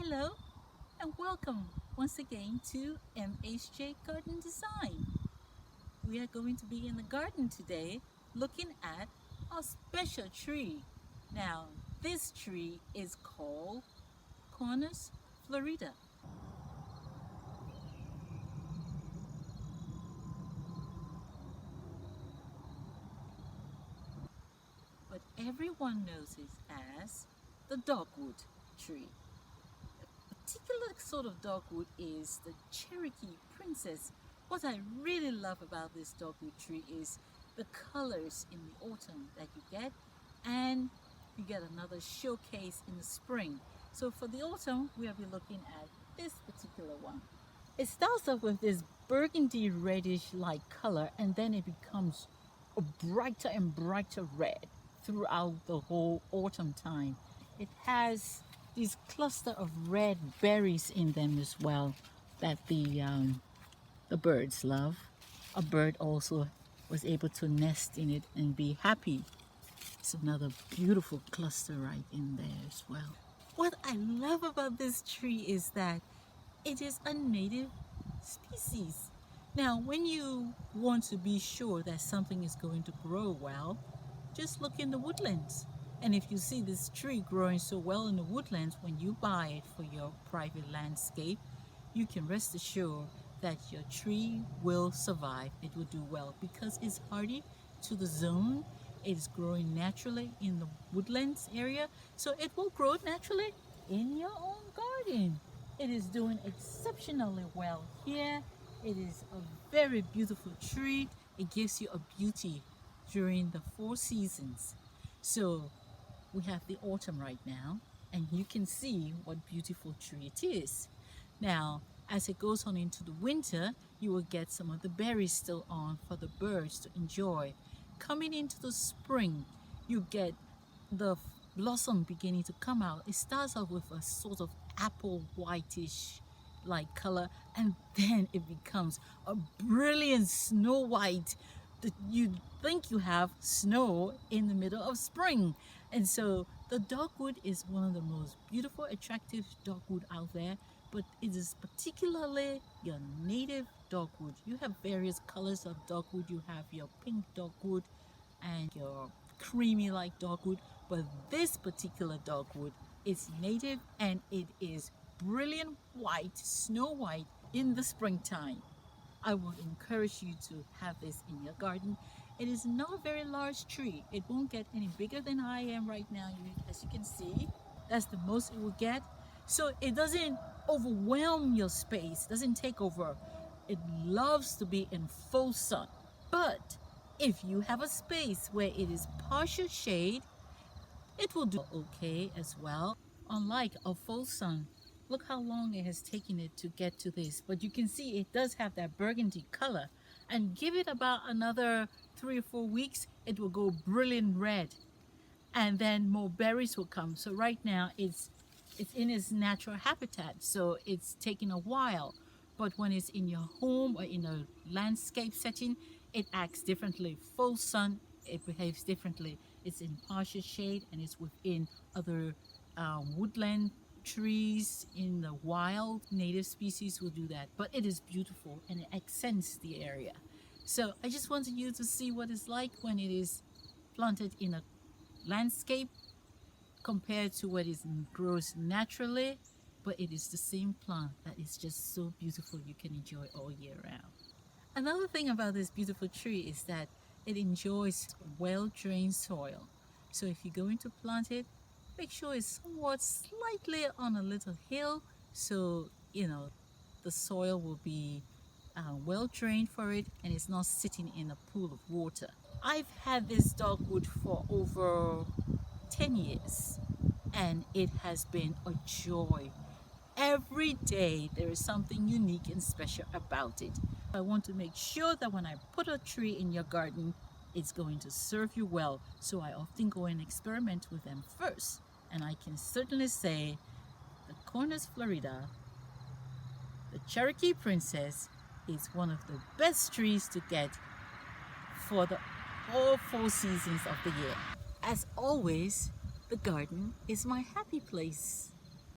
Hello and welcome once again to MHJ Garden Design. We are going to be in the garden today looking at a special tree. Now, this tree is called Cornus Florida. But everyone knows it as the dogwood tree. A particular sort of dogwood is the Cherokee Princess. What I really love about this dogwood tree is the colors in the autumn that you get, and you get another showcase in the spring. So for the autumn, we'll be looking at this particular one. It starts off with this burgundy reddish like color, and then it becomes a brighter and brighter red throughout the whole autumn time. It has these cluster of red berries in them as well that the birds love. A bird also was able to nest in it and be happy. It's another beautiful cluster right in there as well. What I love about this tree is that it is a native species. Now, when you want to be sure that something is going to grow well, just look in the woodlands. And if you see this tree growing so well in the woodlands, when you buy it for your private landscape, you can rest assured that your tree will survive. It will do well because it's hardy to the zone. It's growing naturally in the woodlands area, so it will grow naturally in your own garden. It is doing exceptionally well here. It is a very beautiful tree. It gives you a beauty during the 4 seasons. So we have the autumn right now, and you can see what beautiful tree it is. Now, as it goes on into the winter, you will get some of the berries still on for the birds to enjoy. Coming into the spring, you get the blossom beginning to come out. It starts off with a sort of apple whitish like color, and then it becomes a brilliant snow white that you think you have snow in the middle of spring. And so the dogwood is one of the most beautiful, attractive dogwood out there, but it is particularly your native dogwood. You have various colors of dogwood. You have your pink dogwood and your creamy like dogwood, but this particular dogwood is native and it is brilliant white, snow white in the springtime. I would encourage you to have this in your garden. It is not a very large tree. It won't get any bigger than I am right now. As you can see, that's the most it will get. So it doesn't overwhelm your space, doesn't take over. It loves to be in full sun. But if you have a space where it is partial shade, it will do okay as well. Unlike a full sun, look how long it has taken it to get to this. But you can see it does have that burgundy color. And give it about another 3 or 4 weeks, it will go brilliant red. And then more berries will come. So right now it's in its natural habitat, so it's taking a while. But when it's in your home or in a landscape setting, it acts differently. Full sun, it behaves differently. It's in partial shade and it's within other woodland trees in the wild. Native species will do that, but it is beautiful and it accents the area. So I just wanted you to see what it's like when it is planted in a landscape compared to what it grows naturally, but it is the same plant that is just so beautiful you can enjoy all year round. Another thing about this beautiful tree is that it enjoys well-drained soil. So if you're going to plant it, make sure it's somewhat slightly on a little hill, so the soil will be well drained for it and it's not sitting in a pool of water. I've had this dogwood for over 10 years and it has been a joy. Every day there is something unique and special about it. I want to make sure that when I put a tree in your garden, it's going to serve you well. So I often go and experiment with them first. And I can certainly say the Cornus Florida, the Cherokee Princess, is one of the best trees to get for all 4 seasons of the year. As always, the garden is my happy place.